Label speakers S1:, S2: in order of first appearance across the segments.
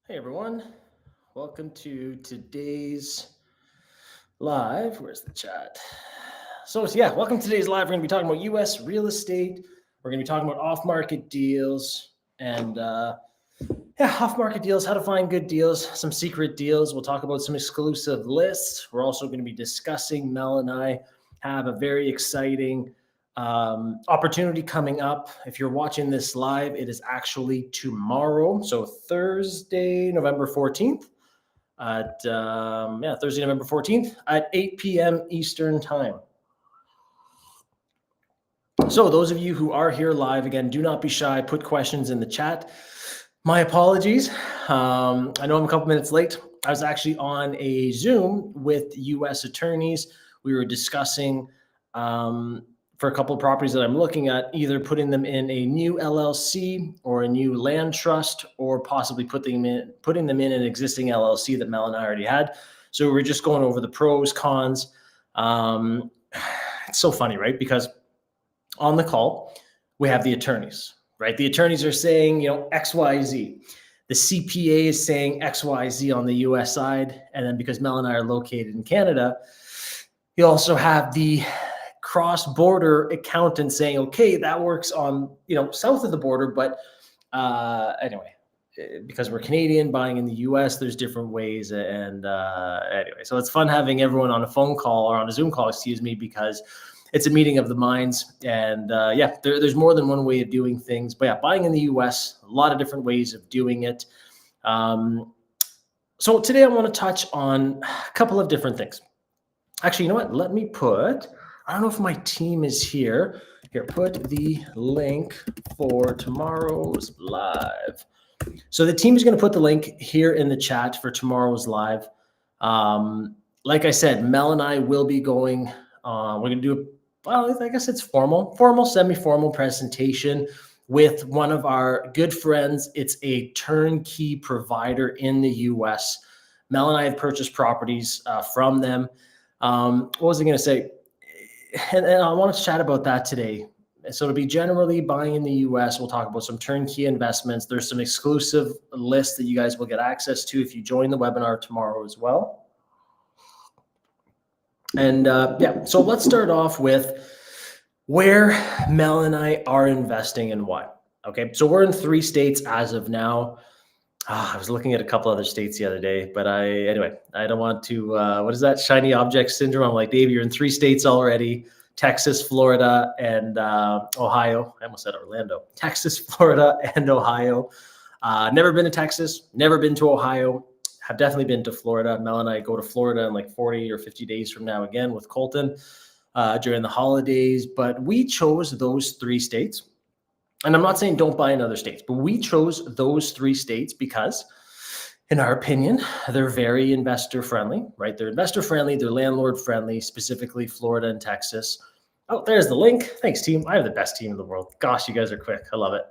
S1: Hey everyone, welcome to today's live. Where's the chat? Welcome to today's live. We're going to be talking about U.S. real estate. We're going to be talking about off-market deals and off-market deals, how to find good deals, some secret deals. We'll talk about some exclusive lists. We're also going to be discussing, Mel and I have a very exciting opportunity coming up. If you're watching this live, it is actually tomorrow. So Thursday, November 14th at Thursday, November 14th at 8 p.m. Eastern time. So those of you who are here live, again, do not be shy. Put questions in the chat. My apologies. I know I'm a couple minutes late. I was actually on a Zoom with U.S. attorneys. We were discussing for a couple of properties that I'm looking at, either putting them in a new LLC or a new land trust, or possibly putting them in an existing LLC that Mel and I already had. So we're just going over the pros, cons. It's so funny, right? Because on the call, we have the attorneys, right? The attorneys are saying, X, Y, Z. The CPA is saying X, Y, Z on the US side. And then because Mel and I are located in Canada, you also have the cross-border accountant saying, okay, that works on, south of the border. But anyway, because we're Canadian buying in the US, there's different ways. And anyway, so it's fun having everyone on a phone call or on a Zoom call, because it's a meeting of the minds. And there's more than one way of doing things. But yeah, buying in the US, a lot of different ways of doing it. So today I want to touch on a couple of different things. Actually, you know what? Let me I don't know if my team is here. Here, put the link for tomorrow's live. So the team is going to put the link here in the chat for tomorrow's live. Like I said, Mel and I will be going, we're going to do, I guess it's formal, semi-formal presentation with one of our good friends. It's a turnkey provider in the US. Mel and I have purchased properties from them. What was I going to say? And I want to chat about that today. So it'll be generally buying in the US. We'll talk about some turnkey investments. There's some exclusive lists that you guys will get access to if you join the webinar tomorrow as well. And so let's start off with where Mel and I are investing and why. Okay, so we're in 3 states as of now. I was looking at a couple other states the other day, but I don't want to, what is that? Shiny object syndrome. I'm like, Dave, you're in 3 states already: Texas, Florida, and Ohio. I almost said Orlando. Texas, Florida, and Ohio. Never been to Texas, never been to Ohio. Have definitely been to Florida. Mel and I go to Florida in like 40 or 50 days from now again with Colton during the holidays. But we chose those 3 states. And I'm not saying don't buy in other states, but we chose those 3 states because, in our opinion, they're very investor friendly, right? They're investor friendly, they're landlord friendly, specifically Florida and Texas. Oh, there's the link. Thanks, team. I have the best team in the world. Gosh, you guys are quick. I love it.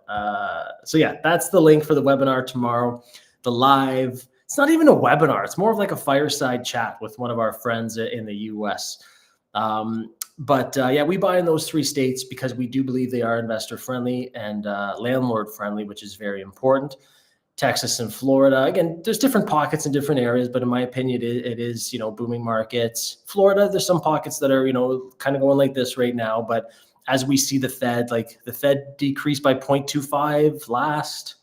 S1: That's the link for the webinar tomorrow. The live, it's not even a webinar. It's more of like a fireside chat with one of our friends in the US. We buy in those 3 states because we do believe they are investor friendly and landlord friendly, which is very important. Texas and Florida, again, there's different pockets in different areas, but in my opinion, it is, booming markets. Florida, there's some pockets that are, kind of going like this right now. But as we see the Fed decreased by 0.25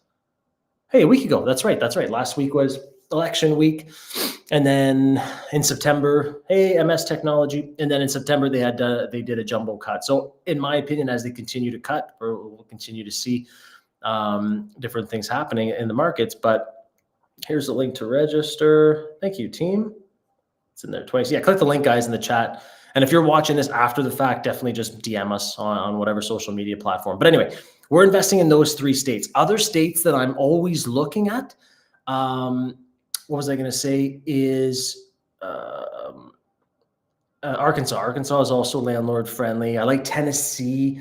S1: a week ago. That's right. Last week was election week. And then in September, MS Technology. And then in September, they did a jumbo cut. So in my opinion, as they continue to cut, we'll continue to see different things happening in the markets. But here's the link to register. Thank you, team. It's in there twice. Yeah, click the link, guys, in the chat. And if you're watching this after the fact, definitely just DM us on whatever social media platform. But anyway, we're investing in those 3 states. Other states that I'm always looking at, what was I going to say, is Arkansas. Arkansas is also landlord friendly. I like Tennessee.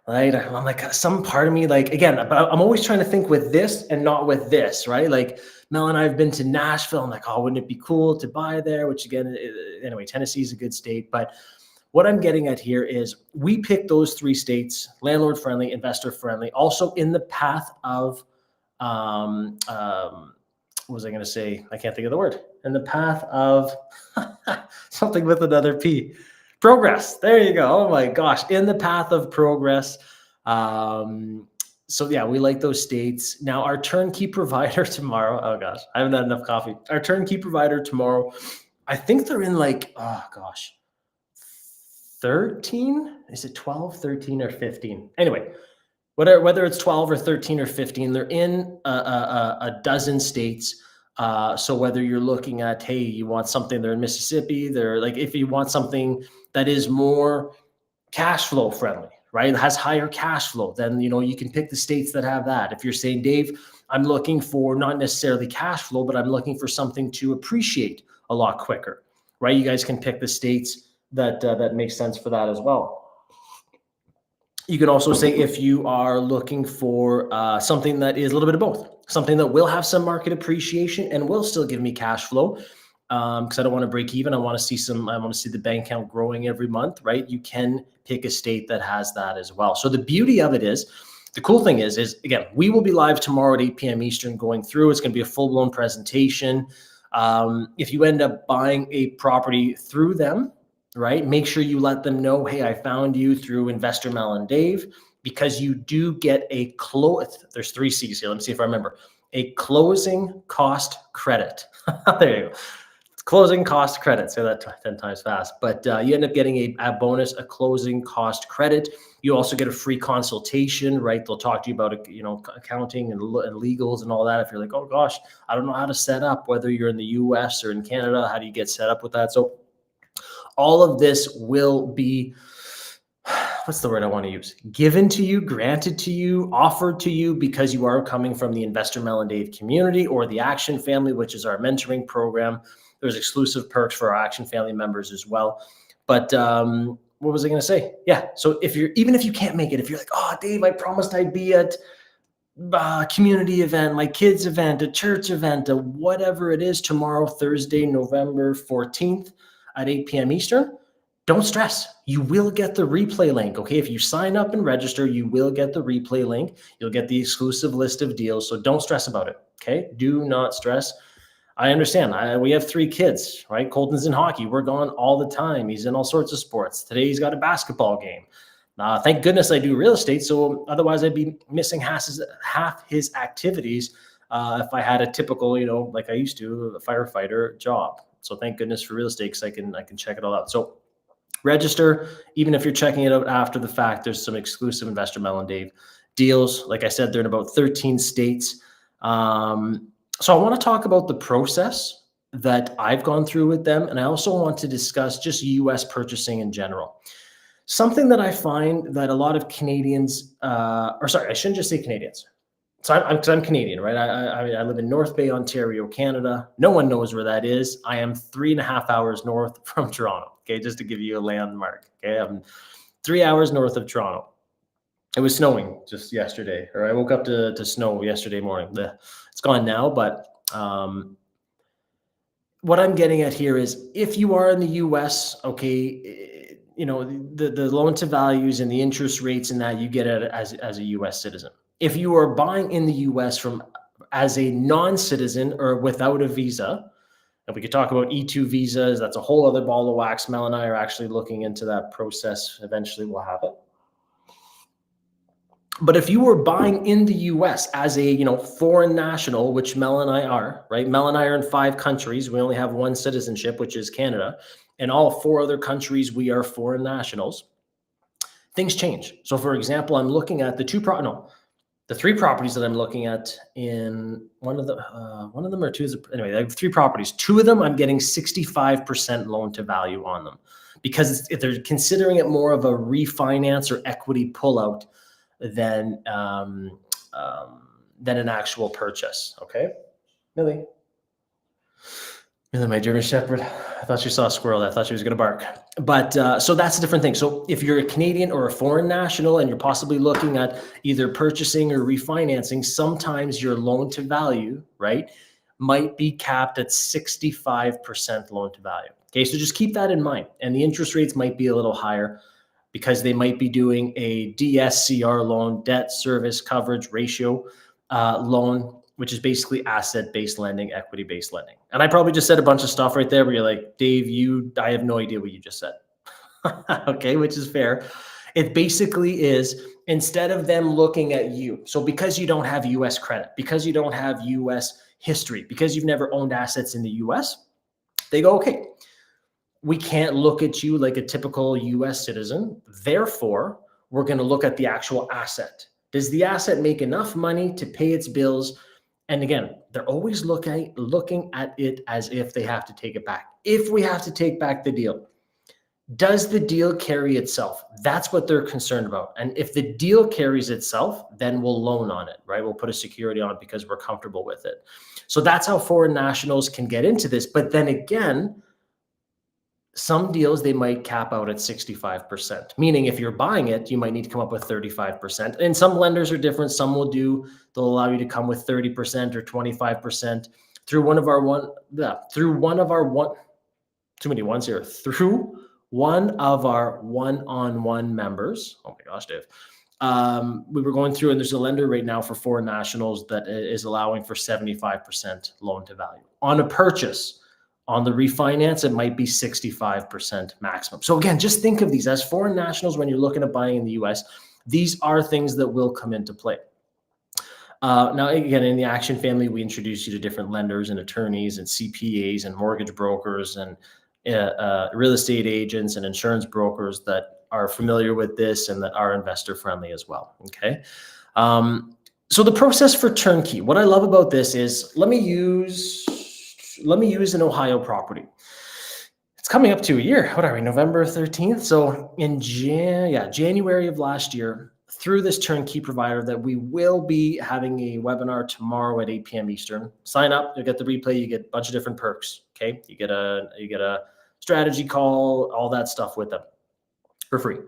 S1: Right. I'm like, some part of me, like, again, but I'm always trying to think with this and not with this, right? Like Mel and I have been to Nashville. I'm like, oh, wouldn't it be cool to buy there? Which again, anyway, Tennessee is a good state. But what I'm getting at here is we picked those 3 states, landlord friendly, investor friendly, also in the path of what was I going to say? I can't think of the word. In the path of something with another P. Progress. There you go. Oh my gosh. In the path of progress. So yeah, we like those states. Now our turnkey provider tomorrow. Oh gosh, I haven't had enough coffee. Our turnkey provider tomorrow. I think they're in like, oh gosh, 13? Is it 12, 13, or 15? Anyway, whether it's 12 or 13 or 15, they're in a dozen states. So whether you're looking at, hey, you want something, they're in Mississippi, they're like, if you want something that is more cash flow friendly, right? It has higher cash flow, then, you can pick the states that have that. If you're saying, Dave, I'm looking for not necessarily cash flow, but I'm looking for something to appreciate a lot quicker, right? You guys can pick the states that make sense for that as well. You can also say if you are looking for something that is a little bit of both, something that will have some market appreciation and will still give me cash flow, because I don't want to break even. I want to see the bank account growing every month, right? You can pick a state that has that as well. So the beauty of it is, the cool thing is again, we will be live tomorrow at 8 p.m. Eastern going through. It's going to be a full-blown presentation. If you end up buying a property through them, right, make sure you let them know, hey, I found you through Investor Mel and Dave, because you do get there's 3 C's here. Let me see if I remember. A closing cost credit. There you go. Closing cost credit. Say that 10 times fast. But you end up getting a bonus, a closing cost credit. You also get a free consultation, right? They'll talk to you about, accounting and legals and all that. If you're like, oh gosh, I don't know how to set up, whether you're in the US or in Canada, how do you get set up with that? So all of this will be, what's the word I want to use? Given to you, granted to you, offered to you, because you are coming from the Investor Mel and Dave community or the Action Family, which is our mentoring program. There's exclusive perks for our Action Family members as well. But what was I going to say? Yeah. So even if you can't make it, if you're like, oh, Dave, I promised I'd be at a community event, my kids event, a church event, whatever it is tomorrow, Thursday, November 14th at 8 p.m. Eastern, don't stress. You will get the replay link. Okay. If you sign up and register, you will get the replay link. You'll get the exclusive list of deals. So don't stress about it. Okay. Do not stress. I understand. We have 3 kids, right? Colton's in hockey. We're gone all the time. He's in all sorts of sports. Today he's got a basketball game. Thank goodness I do real estate. So otherwise I'd be missing half his activities if I had a typical, like I used to, a firefighter job. So thank goodness for real estate, because I can check it all out. So register. Even if you're checking it out after the fact, there's some exclusive Investor Mel and Dave deals. Like I said, they're in about 13 states. So I want to talk about the process that I've gone through with them. And I also want to discuss just US purchasing in general. Something that I find that a lot of Canadians, I shouldn't just say Canadians. So I'm Canadian, right? I live in North Bay, Ontario, Canada. No one knows where that is. I am 3.5 hours north from Toronto. Okay, just to give you a landmark. Okay, I'm 3 hours north of Toronto. It was snowing just yesterday, or I woke up to snow yesterday morning. It's gone now, but what I'm getting at here is, if you are in the US, okay, the loan to values and the interest rates and that, you get it as a US citizen. If you are buying in the US as a non-citizen or without a visa, and we could talk about E2 visas, that's a whole other ball of wax. Mel and I are actually looking into that process. Eventually we'll have it. But if you were buying in the US as a foreign national, which Mel and I are, right? Mel and I are in 5 countries. We only have 1 citizenship, which is Canada. In all 4 other countries, we are foreign nationals. Things change. So for example, I'm looking at the 3 properties that I'm looking at. In one of them or 2 anyway, I have 3 properties. 2 of them, I'm getting 65% loan to value on them, because they're considering it more of a refinance or equity pullout than an actual purchase. Okay, Millie, my German Shepherd. I thought she saw a squirrel. I thought she was going to bark. But so that's a different thing. So if you're a Canadian or a foreign national and you're possibly looking at either purchasing or refinancing, sometimes your loan to value, right, might be capped at 65% loan to value. Okay, so just keep that in mind. And the interest rates might be a little higher, because they might be doing a DSCR loan, debt service coverage ratio loan, which is basically asset-based lending, equity-based lending. And I probably just said a bunch of stuff right there where you're like, Dave, I have no idea what you just said. Okay, which is fair. It basically is, instead of them looking at you, so because you don't have US credit, because you don't have US history, because you've never owned assets in the US, they go, okay, we can't look at you like a typical US citizen. Therefore, we're going to look at the actual asset. Does the asset make enough money to pay its bills? And again, they're always looking at it as if they have to take it back. If we have to take back the deal, does the deal carry itself? That's what they're concerned about. And if the deal carries itself, then we'll loan on it, right? We'll put a security on it because we're comfortable with it. So that's how foreign nationals can get into this. But then again, some deals, they might cap out at 65%, meaning if you're buying it, you might need to come up with 35%. And some lenders are different. Some they'll allow you to come with 30% or 25% through one of our one-on-one members. Oh my gosh, Dave. We were going through, and there's a lender right now for foreign nationals that is allowing for 75% loan to value on a purchase. On the refinance, it might be 65% maximum. So again, just think of these as foreign nationals when you're looking at buying in the US. These are things that will come into play. Now, again, in the Action family, we introduce you to different lenders and attorneys and CPAs and mortgage brokers and real estate agents and insurance brokers that are familiar with this and that are investor friendly as well. Okay. So the process for Turnkey, what I love about this is, let me use an Ohio property. It's coming up to a year. What are we, November 13th? So in January of last year, through this Turnkey provider that we will be having a webinar tomorrow at 8 p.m. Eastern. Sign up, you'll get the replay, you get a bunch of different perks. Okay. You get a strategy call, all that stuff with them for free.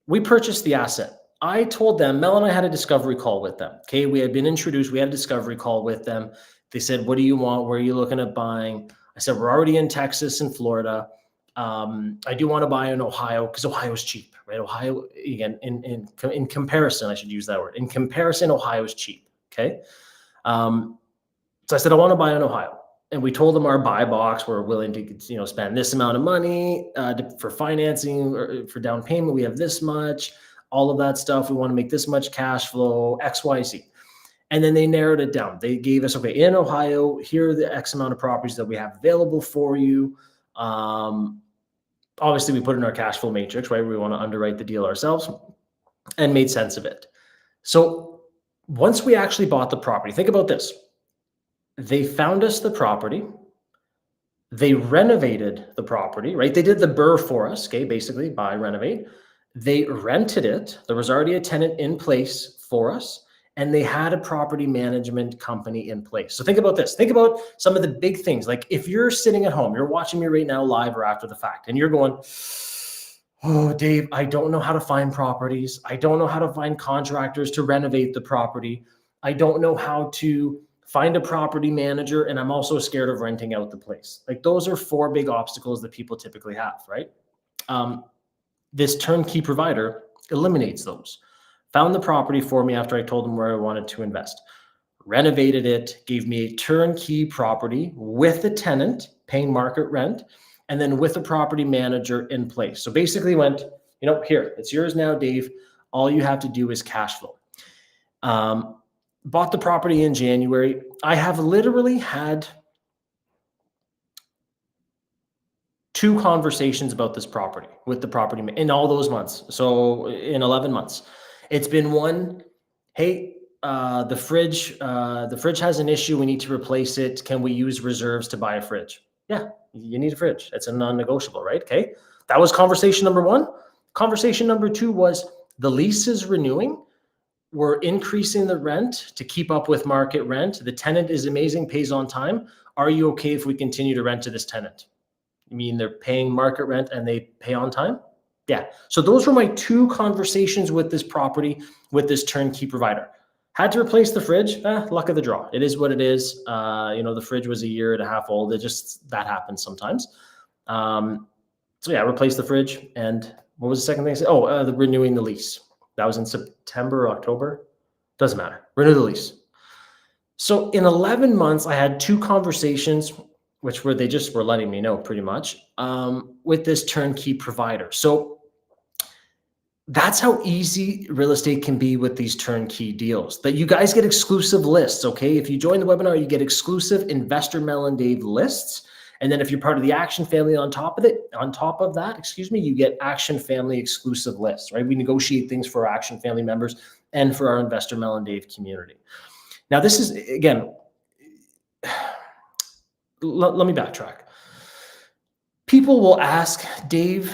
S1: We purchased the asset. I told them, Mel and I had a discovery call with them. Okay. We had been introduced. We had a discovery call with them. They said, what do you want? Where are you looking at buying? I said, we're already in Texas and Florida. I do want to buy in Ohio because Ohio is cheap, right? Ohio, again, in comparison, I should use that word. In comparison, Ohio is cheap. Okay. So I said, I want to buy in Ohio. And we told them our buy box, we're willing to, spend this amount of money for financing or for down payment. We have this much, all of that stuff. We want to make this much cash flow, X, Y, Z. And then they narrowed it down. They gave us, okay, in Ohio, here are the X amount of properties that we have available for you. Obviously, we put in our cash flow matrix, right? We want to underwrite the deal ourselves and made sense of it. So once we actually bought the property, think about this. They found us the property. They renovated the property, right? They did the BRRRR for us, okay, basically buy, renovate. They rented it. There was already a tenant in place for us. And they had a property management company in place. So think about this. Think about some of the big things. Like if you're sitting at home, you're watching me right now live or after the fact, and you're going, oh, Dave, I don't know how to find properties. I don't know how to find contractors to renovate the property. I don't know how to find a property manager. And I'm also scared of renting out the place. Like those are 4 big obstacles that people typically have, right? This Turnkey provider eliminates those. Found the property for me after I told them where I wanted to invest. Renovated it, gave me a turnkey property with a tenant paying market rent, and then with a property manager in place. So basically went, here, it's yours now, Dave. All you have to do is cash flow. Bought the property in January. I have literally had 2 conversations about this property with the property in all those months. So in 11 months. It's been one, hey, the fridge has an issue. We need to replace it. Can we use reserves to buy a fridge? Yeah, you need a fridge. It's a non-negotiable, right? Okay. That was conversation number 1. Conversation number 2 was the lease is renewing. We're increasing the rent to keep up with market rent. The tenant is amazing, pays on time. Are you okay if we continue to rent to this tenant? You mean they're paying market rent and they pay on time? Yeah. So those were my 2 conversations with this property, with this turnkey provider. Had to replace the fridge. Luck of the draw. It is what it is. The fridge was a year and a half old. That happens sometimes. So yeah, replace the fridge. And what was the second thing I said? Oh, renewing the lease. That was in September or October. Doesn't matter. Renew the lease. So in 11 months, I had 2 conversations, which were they just were letting me know pretty much, with this turnkey provider. So that's how easy real estate can be with these turnkey deals. That you guys get exclusive lists, okay? If you join the webinar, you get exclusive Investor Mel and Dave lists. And then if you're part of the Action family on top of that, excuse me, you get Action family exclusive lists, right? We negotiate things for our Action family members and for our Investor Mel and Dave community. Now, this is, again, let me backtrack. People will ask, Dave,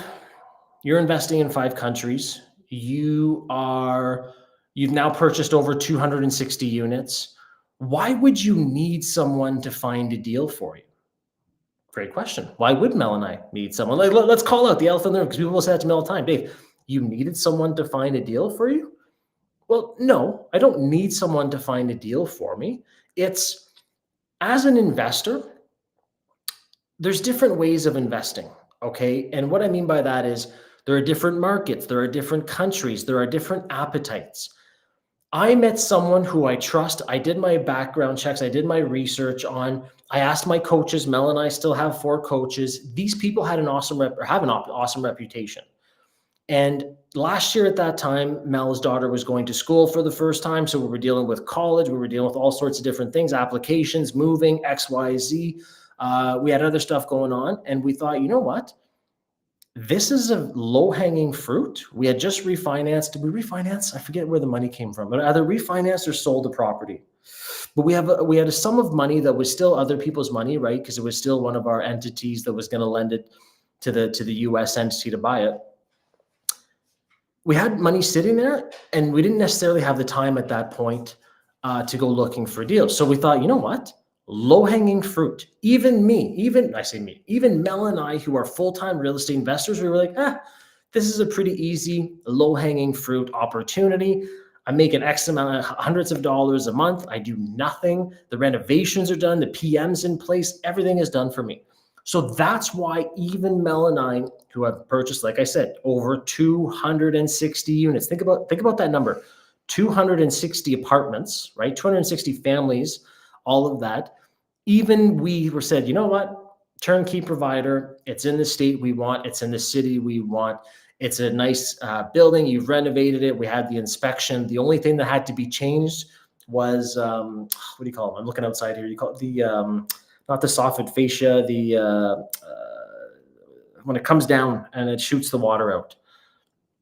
S1: you're investing in 5 countries. You've now purchased over 260 units. Why would you need someone to find a deal for you? Great question. Why would Mel and I need someone? Like, let's call out the elephant in the room, because people will say that to me all the time. Dave, you needed someone to find a deal for you? Well, no, I don't need someone to find a deal for me. It's, as an investor, there's different ways of investing, okay? And what I mean by that is there are different markets, there are different countries, there are different appetites. I met someone who I trust. I did my background checks. I did my research on. I asked my coaches. Mel and I still have 4 coaches. These people had an awesome awesome reputation. And last year at that time, Mel's daughter was going to school for the first time. So we were dealing with college. We were dealing with all sorts of different things, applications, moving, X, Y, Z. We had other stuff going on. And we thought, you know what? This is a low-hanging fruit. We had just refinanced. Did we refinance? I forget where the money came from, but either refinanced or sold the property. But we had a sum of money that was still other people's money, right? Because it was still one of our entities that was going to lend it to the US entity to buy it. We had money sitting there, and we didn't necessarily have the time at that point to go looking for deals. So we thought, you know what? Low-hanging fruit. Even Mel and I, who are full-time real estate investors, we were like, this is a pretty easy low-hanging fruit opportunity. I'm making X amount of hundreds of dollars a month. I do nothing. The renovations are done. The PM's in place. Everything is done for me. So that's why even Mel and I, who have purchased, like I said, over 260 units. Think about that number. 260 apartments, right? 260 families, all of that. Even we were said, you know what? Turnkey provider. It's in the state we want. It's in the city we want. It's a nice building. You've renovated it. We had the inspection. The only thing that had to be changed was, what do you call them? I'm looking outside here. You call it the, not the soffit fascia, when it comes down and it shoots the water out.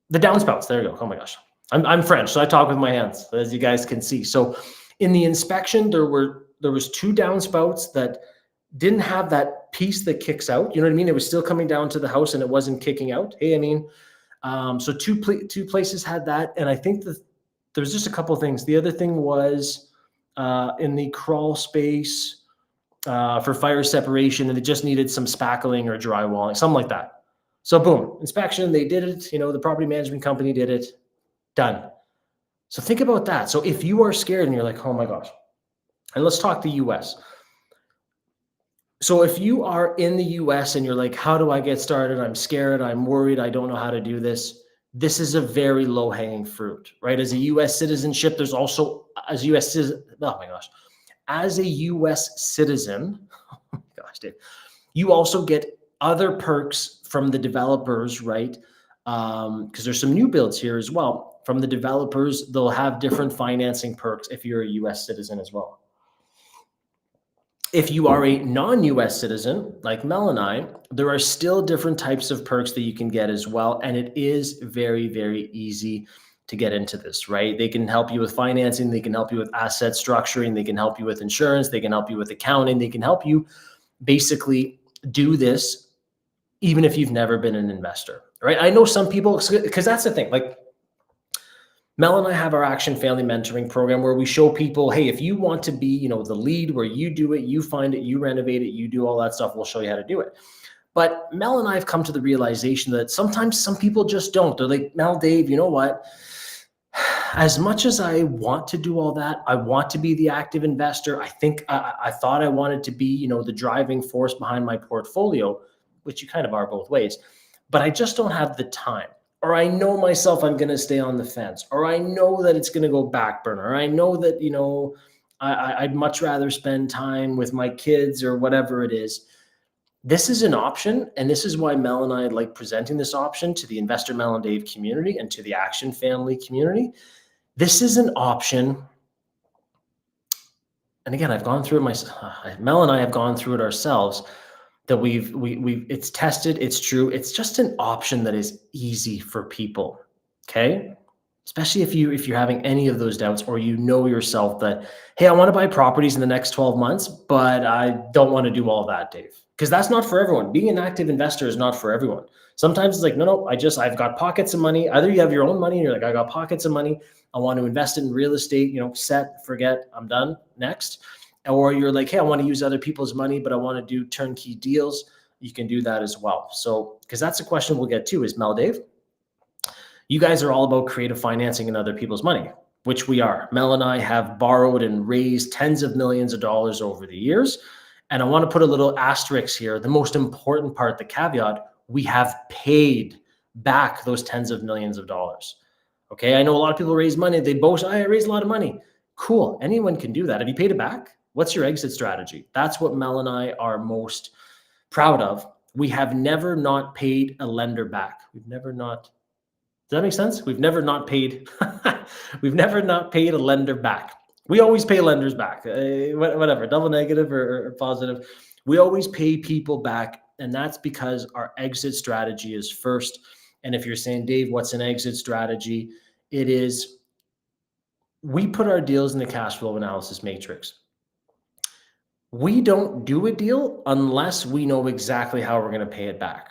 S1: The downspouts. There you go. Oh my gosh. I'm French, so I talk with my hands, as you guys can see. So in the inspection, there was 2 downspouts that didn't have that piece that kicks out. You know what I mean? It was still coming down to the house and it wasn't kicking out. Hey, I mean, so two places had that. And I think that there's just a couple of things. The other thing was in the crawl space for fire separation, and it just needed some spackling or drywalling, something like that. So boom, inspection, they did it. You know, the property management company did it. Done. So think about that. So if you are scared and you're like, oh my gosh, and let's talk the US. So if you are in the US and you're like, how do I get started? I'm scared. I'm worried. I don't know how to do this. This is a very low hanging fruit, right? As a US citizenship, there's also, as a US citizen, oh my gosh, as a US citizen, oh my gosh, Dave, you also get other perks from the developers, right? Because there's some new builds here as well. From the developers, they'll have different financing perks if you're a US citizen as well. If you are a non-US citizen, like Mel and I, there are still different types of perks that you can get as well. And it is very, very easy to get into this, right? They can help you with financing. They can help you with asset structuring. They can help you with insurance. They can help you with accounting. They can help you basically do this even if you've never been an investor, right? I know some people, because that's the thing, like Mel and I have our Action Family Mentoring Program where we show people, hey, if you want to be, you know, the lead where you do it, you find it, you renovate it, you do all that stuff, we'll show you how to do it. But Mel and I have come to the realization that sometimes some people just don't. They're like, Mel, Dave, you know what? As much as I want to do all that, I want to be the active investor. I think I thought I wanted to be, you know, the driving force behind my portfolio, which you kind of are both ways, but I just don't have the time. Or I know myself I'm going to stay on the fence, or I know that it's going to go back burner, or I know that, you know, I'd much rather spend time with my kids or whatever it is. This is an option, and this is why Mel and I like presenting this option to the Investor Mel and Dave community and to the Action Family community. This is an option, and again, I've gone through it myself. Mel and I have gone through it ourselves. That we've it's tested, it's true. It's just an option that is easy for people. Okay, especially if you're having any of those doubts, or you know yourself that, hey, I want to buy properties in the next 12 months, but I don't want to do all that, Dave, because that's not for everyone. Being an active investor is not for everyone. Sometimes it's like, no, I've got pockets of money. Either you have your own money and you're like, I got pockets of money, I want to invest it in real estate, set, forget, I'm done, next. Or you're like, hey, I want to use other people's money, but I want to do turnkey deals. You can do that as well. So, because that's a question we'll get to is, Mel, Dave, you guys are all about creative financing and other people's money, which we are. Mel and I have borrowed and raised tens of millions of dollars over the years. And I want to put a little asterisk here. The most important part, the caveat, we have paid back those tens of millions of dollars. Okay, I know a lot of people raise money. They boast, I raised a lot of money. Cool, anyone can do that. Have you paid it back? What's your exit strategy? That's what Mel and I are most proud of. We have never not paid a lender back. We've never not, does that make sense? We've never not paid, we've never not paid a lender back. We always pay lenders back, whatever, double negative or positive. We always pay people back, and that's because our exit strategy is first. And if you're saying, Dave, what's an exit strategy? It is, we put our deals in the cash flow analysis matrix. We don't do a deal unless we know exactly how we're going to pay it back.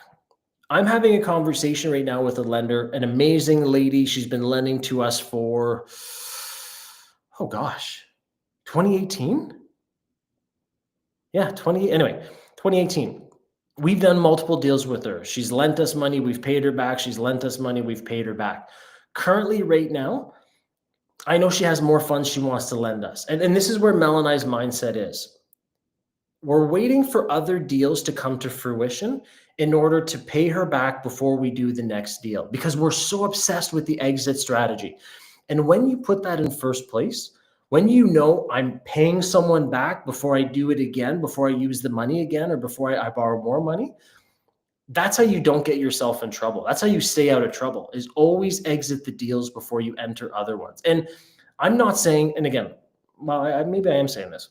S1: I'm having a conversation right now with a lender, an amazing lady. She's been lending to us for, 2018? Yeah, 2018. We've done multiple deals with her. She's lent us money. We've paid her back. She's lent us money. We've paid her back. Currently, right now, I know she has more funds she wants to lend us. And this is where Mel and I's mindset is. We're waiting for other deals to come to fruition in order to pay her back before we do the next deal, because we're so obsessed with the exit strategy. And when you put that in first place, when you know I'm paying someone back before I do it again, before I use the money again, or before I borrow more money, that's how you don't get yourself in trouble. That's how you stay out of trouble, is always exit the deals before you enter other ones. And I'm not saying, and again, well, maybe I am saying this.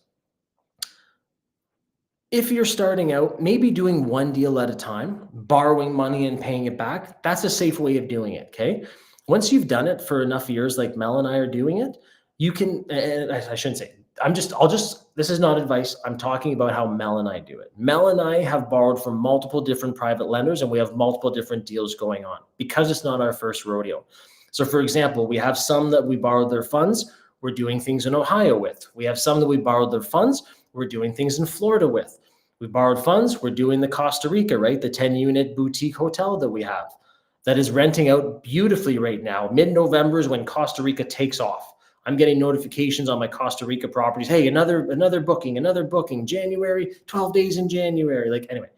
S1: If you're starting out, maybe doing one deal at a time, borrowing money and paying it back, that's a safe way of doing it, okay? Once you've done it for enough years, like Mel and I are doing it, you can, and I shouldn't say, this is not advice. I'm talking about how Mel and I do it. Mel and I have borrowed from multiple different private lenders, and we have multiple different deals going on because it's not our first rodeo. So for example, we have some that we borrowed their funds, we're doing things in Ohio with. We have some that we borrowed their funds, we're doing things in Florida with. We borrowed funds, we're doing the Costa Rica, right? The 10-unit boutique hotel that we have that is renting out beautifully right now. Mid-November is when Costa Rica takes off. I'm getting notifications on my Costa Rica properties. Hey, another booking, January, 12 days in January. Like, anyway,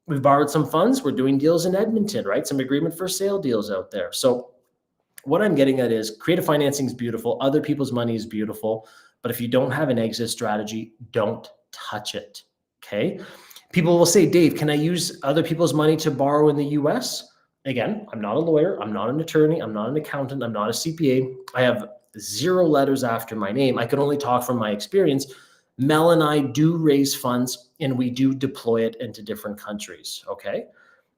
S1: we've borrowed some funds. We're doing deals in Edmonton, right? Some agreement for sale deals out there. So what I'm getting at is creative financing is beautiful. Other people's money is beautiful. But if you don't have an exit strategy, don't touch it, okay? People will say, Dave, can I use other people's money to borrow in the US? Again, I'm not a lawyer. I'm not an attorney. I'm not an accountant. I'm not a CPA. I have 0 letters after my name. I can only talk from my experience. Mel and I do raise funds, and we do deploy it into different countries, okay?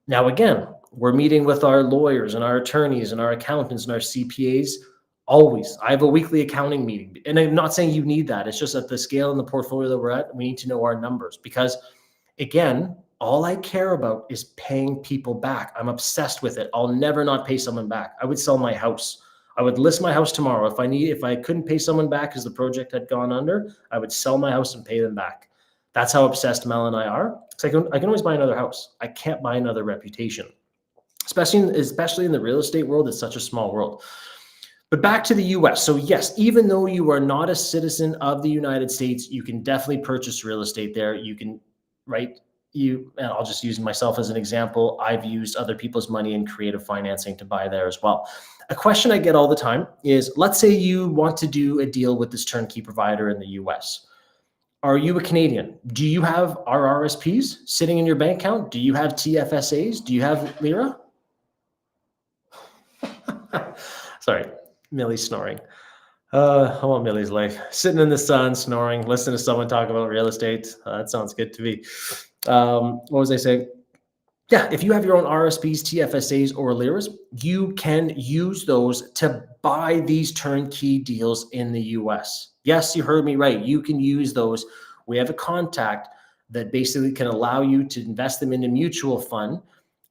S1: Now, again, we're meeting with our lawyers and our attorneys and our accountants and our CPAs. Always. I have a weekly accounting meeting, and I'm not saying you need that. It's just at the scale and the portfolio that we're at, we need to know our numbers, because again, all I care about is paying people back. I'm obsessed with it. I'll never not pay someone back. I would sell my house. I would list my house tomorrow. If I couldn't pay someone back because the project had gone under, I would sell my house and pay them back. That's how obsessed Mel and I are. So I can always buy another house. I can't buy another reputation, especially in the real estate world. It's such a small world. But back to the US. So yes, even though you are not a citizen of the United States, you can definitely purchase real estate there. You can, right? and I'll just use myself as an example. I've used other people's money in creative financing to buy there as well. A question I get all the time is, let's say you want to do a deal with this turnkey provider in the US. Are you a Canadian? Do you have our RSPs sitting in your bank account? Do you have TFSAs? Do you have Lira? Sorry, Millie's snoring. I want Millie's life. Sitting in the sun, snoring, listening to someone talk about real estate. That sounds good to me. What was I saying? Yeah, if you have your own RSPs, TFSAs, or Liras, you can use those to buy these turnkey deals in the US. Yes, you heard me right. You can use those. We have a contact that basically can allow you to invest them in a mutual fund,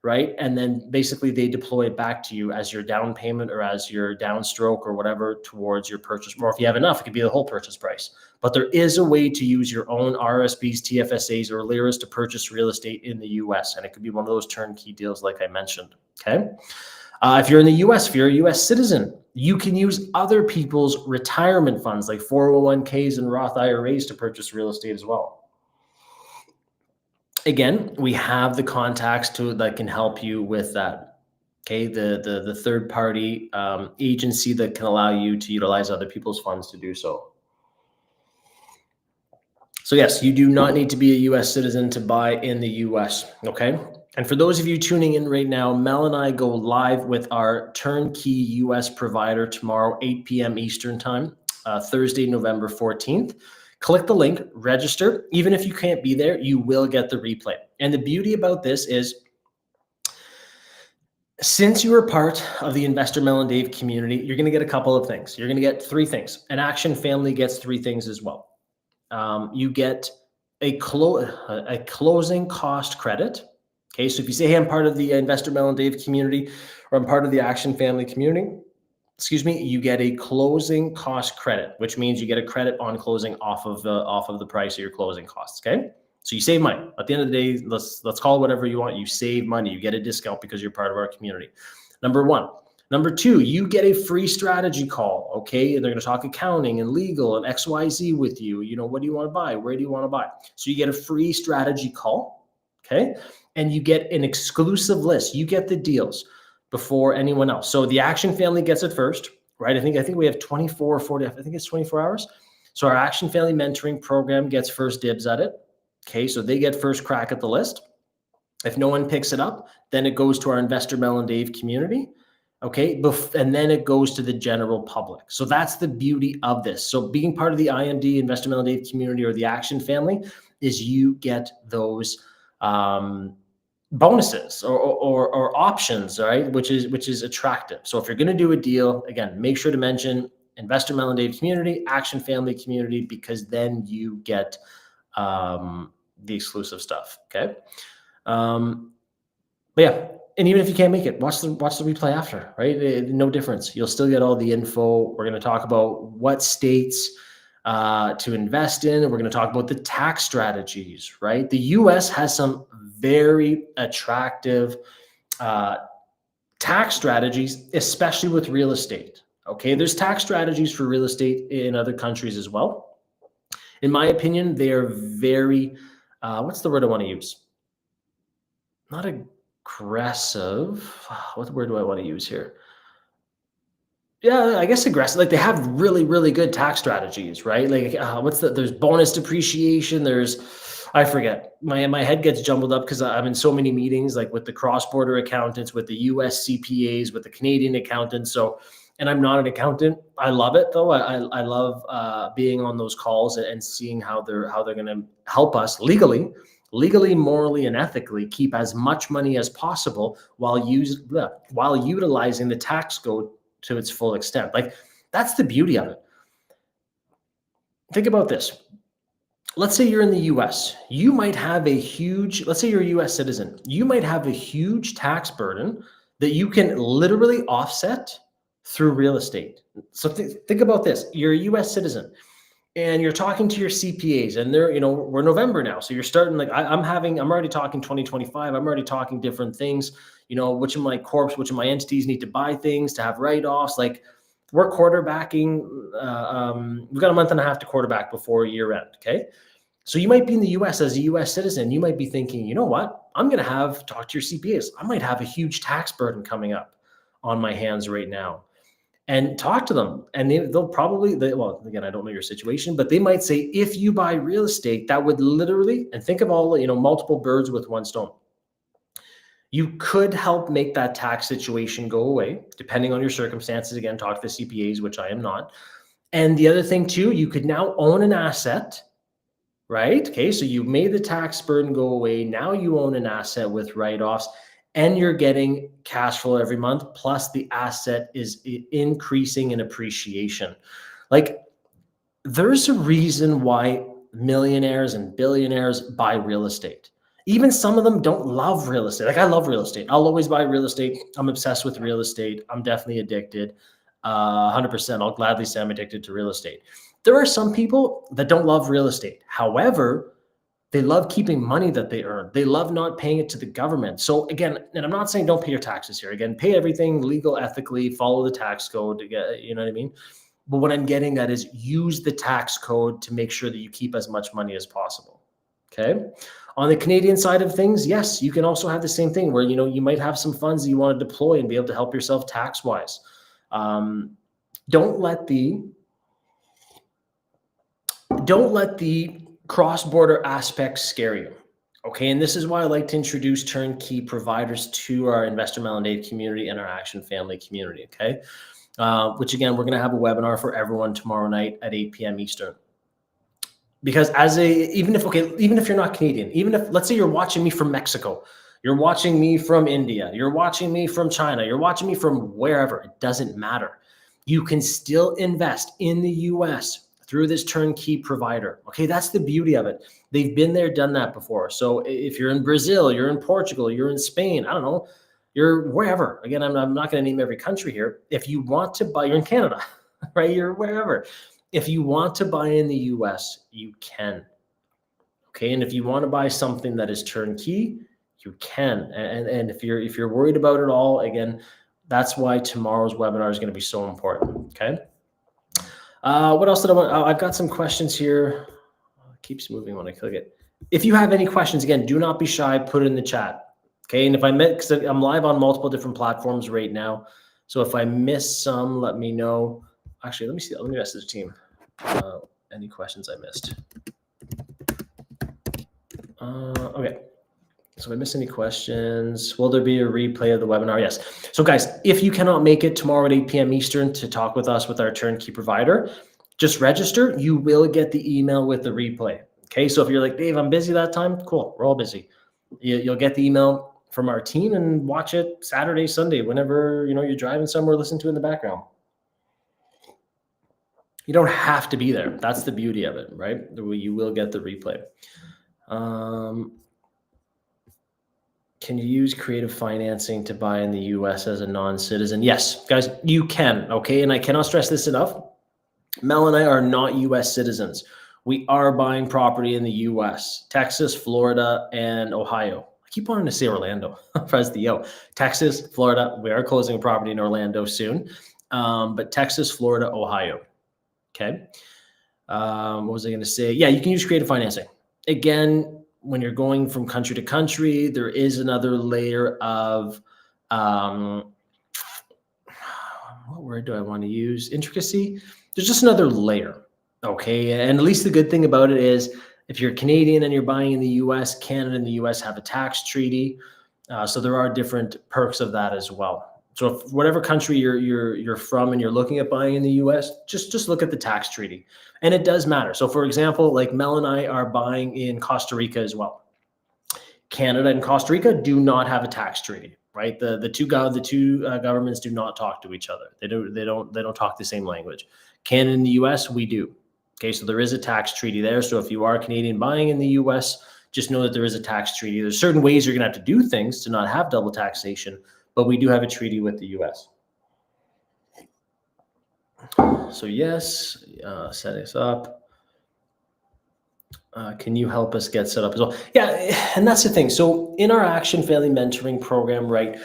S1: right? And then basically they deploy it back to you as your down payment or as your downstroke or whatever towards your purchase. Or if you have enough, it could be the whole purchase price. But there is a way to use your own RSPs, TFSAs, or Liras to purchase real estate in the US. And it could be one of those turnkey deals like I mentioned, okay? If you're in the US, if you're a US citizen, you can use other people's retirement funds like 401ks and Roth IRAs to purchase real estate as well. Again, we have the contacts that can help you with that. Okay, the third party agency that can allow you to utilize other people's funds to do so. So yes, you do not need to be a US citizen to buy in the US, okay? And for those of you tuning in right now, Mel and I go live with our turnkey US provider tomorrow, 8 p.m. Eastern time, Thursday, November 14th. Click the link, register. Even if you can't be there, you will get the replay. And the beauty about this is, since you are part of the Investor Mel and Dave community, you're going to get a couple of things. You're going to get 3 things. An Action family gets 3 things as well. You get a closing cost credit. Okay, so if you say, hey, I'm part of the Investor Mel and Dave community, or I'm part of the Action family community, you get a closing cost credit, which means you get a credit on closing off of the price of your closing costs. Okay, so you save money. At the end of the day, let's call it whatever you want. You save money. You get a discount because you're part of our community. Number 1. Number 2, you get a free strategy call. Okay, and they're going to talk accounting and legal and XYZ with you. You know, what do you want to buy? Where do you want to buy? So you get a free strategy call. Okay, and you get an exclusive list. You get the deals before anyone else. So the Action family gets it first, right? I think we have 24 or 40, I think it's 24 hours. So our Action family mentoring program gets first dibs at it. Okay, so they get first crack at the list. If no one picks it up, then it goes to our Investor Mel and Dave community. Okay, and then it goes to the general public. So that's the beauty of this. So being part of the IMD, Investor Mel and Dave community, or the Action family, is you get those bonuses or options, right? Which is attractive. So if you're going to do a deal, again, make sure to mention Investor Mel and Dave community, Action family community, because then you get the exclusive stuff. Okay. But yeah, and even if you can't make it, watch the replay after, right? No difference. You'll still get all the info. We're going to talk about what states to invest in. And we're going to talk about the tax strategies, right? The US has some very attractive tax strategies, especially with real estate. Okay, there's tax strategies for real estate in other countries as well. In my opinion, they are very, what's the word I want to use? Not aggressive. What word do I want to use here? Yeah, I guess aggressive. Like, they have really, really good tax strategies, right? Like, there's bonus depreciation. I forget. My head gets jumbled up because I'm in so many meetings, like with the cross-border accountants, with the US CPAs, with the Canadian accountants. So, and I'm not an accountant. I love it though. I love being on those calls and seeing how they're going to help us legally, morally, and ethically keep as much money as possible while utilizing the tax code to its full extent. Like, that's the beauty of it. Think about this. Let's say you're in the US. You might have let's say you're a US citizen. You might have a huge tax burden that you can literally offset through real estate. So think about this. You're a US citizen and you're talking to your CPAs, and we're November now. So you're starting, like, I'm already talking 2025. I'm already talking different things, which of my corps, which of my entities need to buy things to have write-offs. Like, we're quarterbacking. We've got a month and a half to quarterback before year end. Okay. So you might be in the US as a US citizen. You might be thinking, you know what? I'm going to talk to your CPAs. I might have a huge tax burden coming up on my hands right now. And talk to them. And they'll probably, well, again, I don't know your situation, but they might say, if you buy real estate, that would literally, and think of all, multiple birds with one stone. You could help make that tax situation go away, depending on your circumstances. Again, talk to the CPAs, which I am not. And the other thing too, you could now own an asset, right? Okay, so you made the tax burden go away. Now you own an asset with write-offs and you're getting cash flow every month. Plus the asset is increasing in appreciation. Like, there's a reason why millionaires and billionaires buy real estate. Even some of them don't love real estate. Like, I love real estate. I'll always buy real estate. I'm obsessed with real estate. I'm definitely addicted. 100%. I'll gladly say I'm addicted to real estate. There are some people that don't love real estate. However, they love keeping money that they earn. They love not paying it to the government. So again, and I'm not saying don't pay your taxes here. Again, pay everything legal, ethically, follow the tax code to get, you know what I mean? But what I'm getting at is use the tax code to make sure that you keep as much money as possible. Okay. On the Canadian side of things, yes, you can also have the same thing where, you might have some funds that you want to deploy and be able to help yourself tax-wise. Don't let the cross-border aspects scare you. Okay, and this is why I like to introduce turnkey providers to our Investor Mel and Dave community and our Action Family community. Okay, which again, we're going to have a webinar for everyone tomorrow night at 8 p.m. Eastern. Because even if you're not Canadian, even if, let's say you're watching me from Mexico, you're watching me from India, you're watching me from China, you're watching me from wherever, it doesn't matter. You can still invest in the US through this turnkey provider. Okay, that's the beauty of it. They've been there, done that before. So if you're in Brazil, you're in Portugal, you're in Spain, I don't know, you're wherever. Again, I'm not going to name every country here. If you want to buy, you're in Canada, right? You're wherever. If you want to buy in the US, you can. Okay, and if you want to buy something that is turnkey, you can. And if you're worried about it all, again, that's why tomorrow's webinar is going to be so important. Okay. What else did I want? I've got some questions here. It keeps moving when I click it. If you have any questions, again, do not be shy. Put it in the chat. Okay. And if I miss, because I'm live on multiple different platforms right now, so if I miss some, let me know. Actually, let me see. Let me message the team. Any questions I missed? Okay. So if I miss any questions, will there be a replay of the webinar? Yes. So guys, if you cannot make it tomorrow at 8 p.m. Eastern to talk with us with our turnkey provider, just register. You will get the email with the replay. Okay. So if you're like, Dave, I'm busy that time, cool. We're all busy. You'll get the email from our team and watch it Saturday, Sunday, whenever, you're driving somewhere, listen to it in the background. You don't have to be there. That's the beauty of it, right? You will get the replay. Can you use creative financing to buy in the US as a non-citizen? Yes, guys, you can, okay? And I cannot stress this enough. Mel and I are not US citizens. We are buying property in the US, Texas, Florida, and Ohio. I keep wanting to say Orlando, as the O. Texas, Florida, we are closing a property in Orlando soon, but Texas, Florida, Ohio. Okay. What was I going to say? Yeah, you can use creative financing. Again, when you're going from country to country, there is another layer of, what word do I want to use? Intricacy. There's just another layer. Okay. And at least the good thing about it is if you're Canadian and you're buying in the US, Canada and the US have a tax treaty. So there are different perks of that as well. So if whatever country you're from and you're looking at buying in the US, just look at the tax treaty. And it does matter. So for example, like Mel and I are buying in Costa Rica as well. Canada and Costa Rica do not have a tax treaty, right? The two governments do not talk to each other. They don't talk the same language. Canada and the US, we do. Okay, so there is a tax treaty there. So if you are Canadian buying in the US, just know that there is a tax treaty. There's certain ways you're going to have to do things to not have double taxation, but we do have a treaty with the US. So yes, set us up. Can you help us get set up as well? Yeah, and that's the thing. So in our Action Family Mentoring program, right,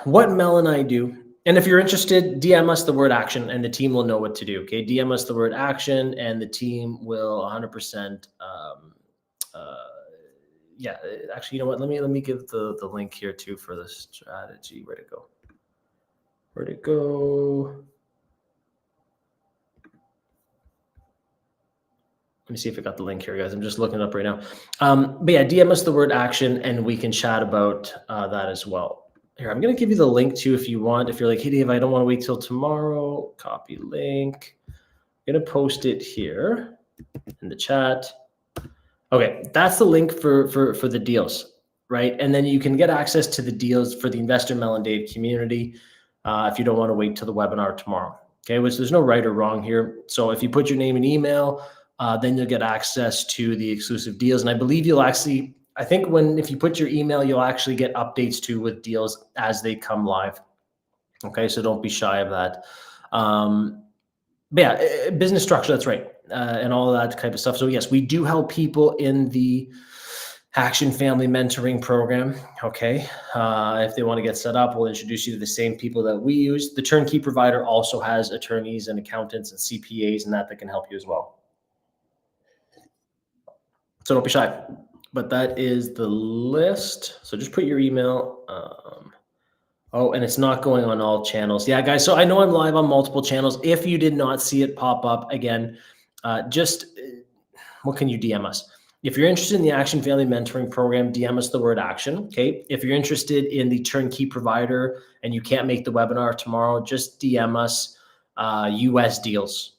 S1: what Mel and I do And if you're interested, DM us the word action and the team will know what to do. Okay. DM us the word action and the team will 100%. Uh, yeah, actually, you know what? Let me give the link here too for the strategy. Where'd it go? Where'd it go? Let me see if I got the link here, guys. I'm just looking it up right now. But yeah, DM us the word action and we can chat about that as well. Here, I'm going to give you the link too if you want. If you're like, hey, Dave, I don't want to wait till tomorrow, copy link. I'm going to post it here in the chat. Okay, that's the link for the deals, right? And then you can get access to the deals for the Investor Mel and Dave community if you don't want to wait till the webinar tomorrow. Okay, which there's no right or wrong here. So if you put your name and email, then you'll get access to the exclusive deals. And I believe you'll actually, I think if you put your email, you'll actually get updates too with deals as they come live. Okay, so don't be shy of that. But yeah, business structure, that's right. And all of that type of stuff. So yes, we do help people in the Action Family Mentoring Program. Okay. If they want to get set up, we'll introduce you to the same people that we use. The Turnkey provider also has attorneys and accountants and CPAs and that can help you as well. So don't be shy. But that is the list. So just put your email. Oh, and it's not going on all channels. Yeah, guys. So I know I'm live on multiple channels. If you did not see it pop up again, what can you DM us? If you're interested in the Action Family Mentoring Program, DM us the word action. Okay. If you're interested in the Turnkey provider and you can't make the webinar tomorrow, just DM us US deals.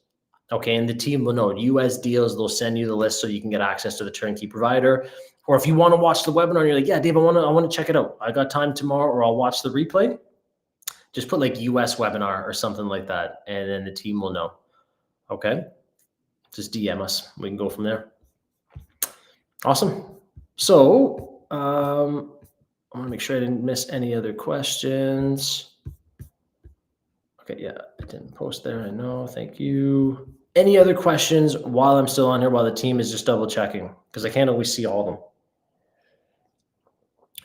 S1: Okay, and the team will know US deals. They'll send you the list so you can get access to the Turnkey provider. Or if you want to watch the webinar, you're like, yeah, Dave, I want to check it out. I got time tomorrow, or I'll watch the replay. Just put like US webinar or something like that, and then the team will know. Okay, just DM us. We can go from there. Awesome. So I want to make sure I didn't miss any other questions. Okay, yeah, I didn't post there. I know. Thank you. Any other questions while I'm still on here, while the team is just double checking? Because I can't always see all of them.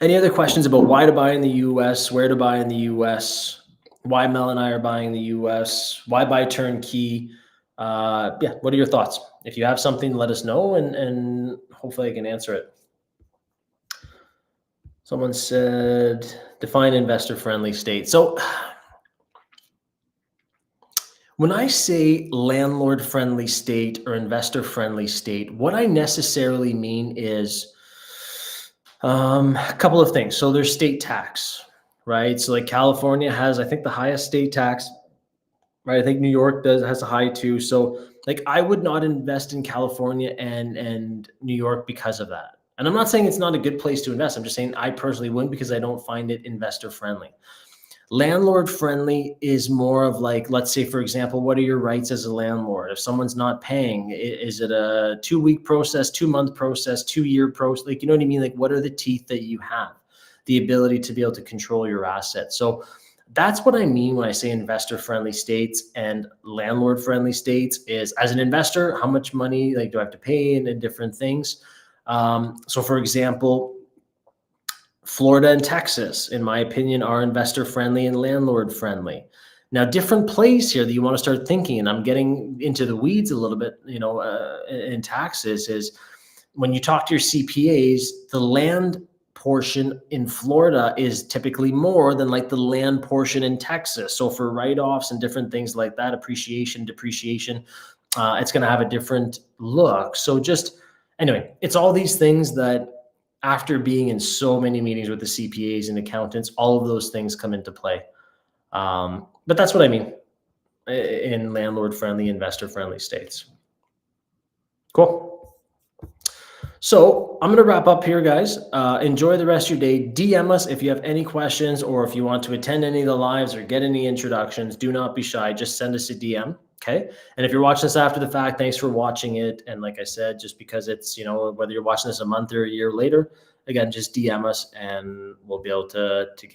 S1: Any other questions about why to buy in the US, where to buy in the US, why Mel and I are buying in the US, why buy Turnkey? Yeah, what are your thoughts? If you have something, let us know and hopefully I can answer it. Someone said, define investor-friendly state. So when I say landlord-friendly state or investor-friendly state, what I necessarily mean is a couple of things. So there's state tax, right? So like California has, I think, the highest state tax, right? I think New York has a high too. So like I would not invest in California and New York because of that. And I'm not saying it's not a good place to invest. I'm just saying I personally wouldn't because I don't find it investor-friendly. Landlord friendly is more of like, let's say, for example, what are your rights as a landlord? If someone's not paying, is it a 2-week process, 2-month process, 2-year process? Like, you know what I mean? Like, what are the teeth that you have? The ability to be able to control your assets. So that's what I mean when I say investor friendly states and landlord friendly states is as an investor, how much money like do I have to pay and different things? So for example, Florida and Texas, in my opinion, are investor friendly and landlord friendly. Now, different plays here that you want to start thinking, and I'm getting into the weeds a little bit, in taxes, is when you talk to your CPAs, the land portion in Florida is typically more than like the land portion in Texas. So for write-offs and different things like that, appreciation, depreciation, it's going to have a different look. So just anyway, it's all these things that after being in so many meetings with the CPAs and accountants, all of those things come into play. But that's what I mean in landlord-friendly, investor-friendly states. Cool. So I'm going to wrap up here, guys. Enjoy the rest of your day. DM us if you have any questions or if you want to attend any of the lives or get any introductions. Do not be shy. Just send us a DM. Okay. And if you're watching this after the fact, thanks for watching it. And like I said, just because it's, whether you're watching this a month or a year later, again, just DM us and we'll be able to give